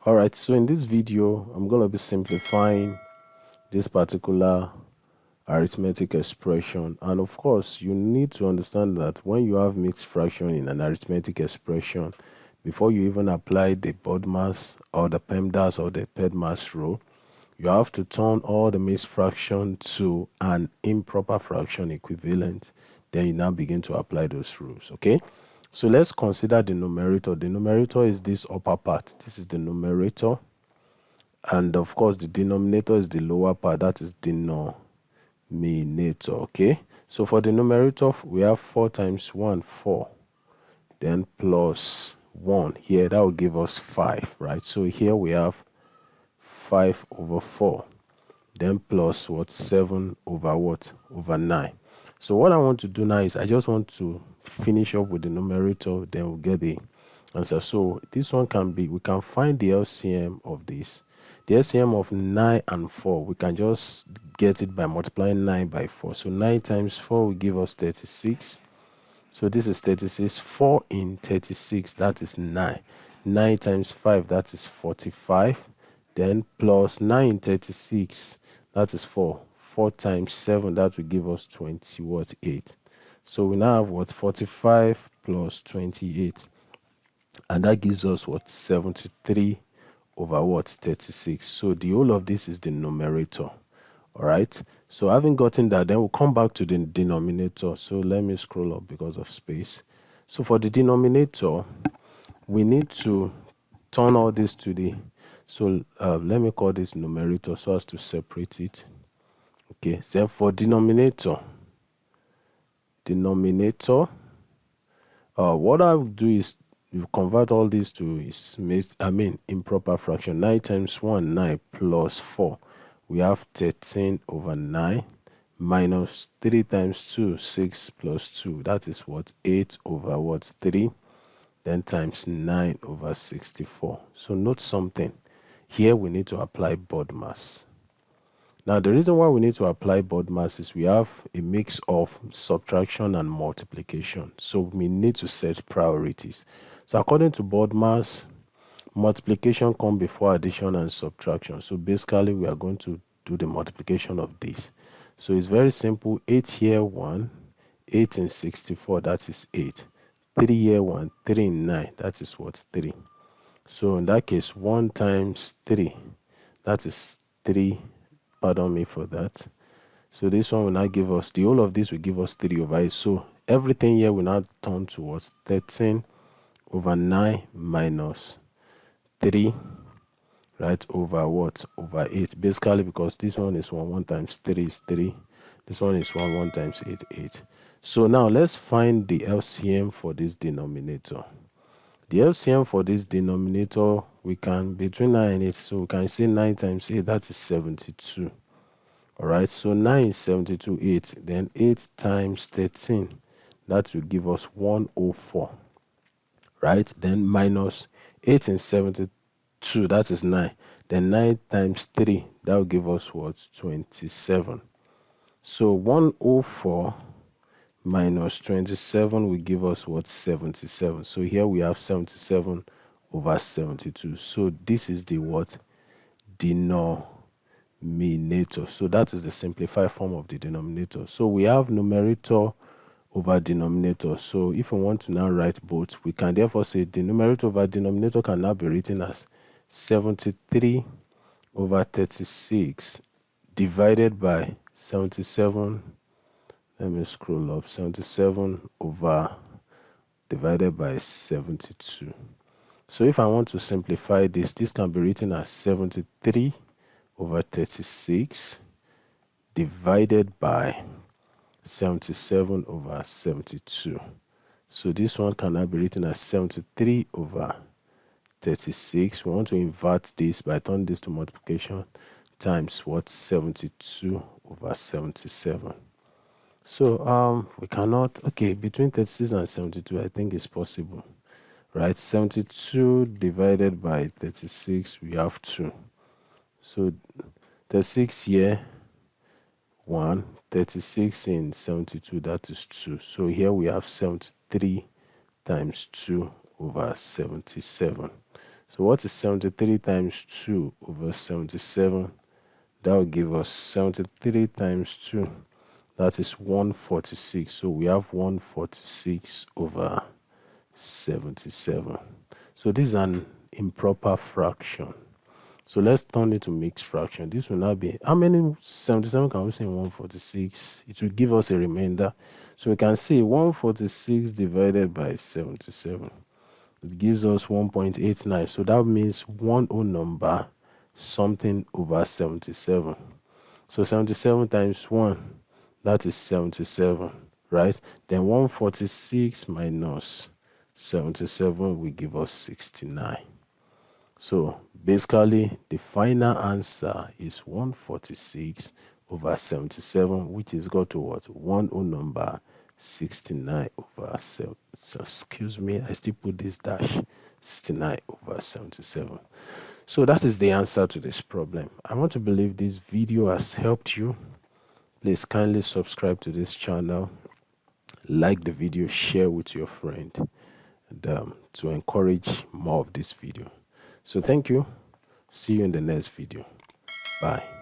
All right, so in this video, I'm going to be simplifying this particular arithmetic expression. And of course, you need to understand that when you have mixed fraction in an arithmetic expression, before you even apply the BODMAS or the PEMDAS or the PEDMAS rule, you have to turn all the mixed fraction to an improper fraction equivalent. Then you now begin to apply those rules, okay? So let's consider the numerator. The numerator is this upper part. This is the numerator. And of course, the denominator is the lower part. That is denominator, okay? So for the numerator, we have 4 times 1, 4. Then plus 1. Here, that will give us 5, right? So here we have 5 over 4. Then plus what? 7 over what? Over 9. So what I want to do now is I just want to finish up with the numerator, then we'll get the answer. So this one can be, we can find the LCM of this. The LCM of 9 and 4, we can just get it by multiplying 9 by 4. So 9 times 4 will give us 36. So this is 36. 4 in 36, that is 9. 9 times 5, that is 45. Then plus 9 in 36, that is 4. 4 times 7, that will give us 28. So we now have what? 45 plus 28. And that gives us what? 73 over what? 36. So the whole of this is the numerator. All right. So having gotten that, then we'll come back to the denominator. So let me scroll up because of space. So for the denominator, we need to turn all this to the, so let me call this numerator so as to separate it. Okay, so for denominator, what I will do is you convert all this to improper fraction. 9 times 1, 9 plus 4. We have 13 over 9 minus 3 times 2, 6 plus 2. That is what? 8 over what? 3. Then times 9 over 64. So note something. Here we need to apply BODMAS. Now, the reason why we need to apply BODMAS is we have a mix of subtraction and multiplication. So we need to set priorities. So according to BODMAS, multiplication comes before addition and subtraction. So basically, we are going to do the multiplication of this. So it's very simple. 8 here, 1. 8 in 64, that is 8. 3 here, 1. 3 in 9, that is what? 3. So in that case, 1 times 3, that is 3. Pardon me for that. So this one will now give us, the whole of this will give us 3 over 8. So everything here will now turn towards 13 over 9 minus 3, right, over what? Over 8. Basically, because this one is 1, 1 times 3 is 3. This one is 1, 1 times 8, 8. So now let's find the LCM for this denominator. The LCM for this denominator, we can, between 9 and 8, so we can say 9 times 8, that is 72. All right, so 9 is 72, 8. Then 8 times 13, that will give us 104. Right, then minus 8 in 72, that is 9. Then 9 times 3, that will give us what? 27. So 104 minus 27 will give us what? 77. So here we have 77 over 72. So this is the what? Denominator. So that is the simplified form of the denominator. So we have numerator over denominator. So if we want to now write both, we can therefore say the numerator over denominator can now be written as 73 over 36 divided by 77. Let me scroll up. 77 over divided by 72. So if I want to simplify this, this can be written as 73 over 36 divided by 77 over 72. So this one can now be written as 73 over 36. We want to invert this by turning this to multiplication times what? 72 over 77. So we cannot, okay, between 36 and 72, I think it's possible, right? 72 divided by 36, we have 2. So 36 here, 1. 36 in 72, that is 2. So here we have 73 times 2 over 77. So what is 73 times 2 over 77? That will give us 73 times 2. That is 146. So we have 146 over 77. So this is an improper fraction. So let's turn it to mixed fraction. This will now be, how many 77 can we say in 146? It will give us a remainder. So we can say 146 divided by 77. It gives us 1.89. So that means one whole number something over 77. So 77 times 1, that is 77, right? Then 146 minus 77 will give us 69. So basically, the final answer is 146 over 77, which is equal to what? One whole number 69 over 7. So, excuse me, I still put this dash 69 over 77. So that is the answer to this problem. I want to believe this video has helped you. Please kindly subscribe to this channel, like the video, share with your friend, and to encourage more of this video. So thank you. See you in the next video. Bye.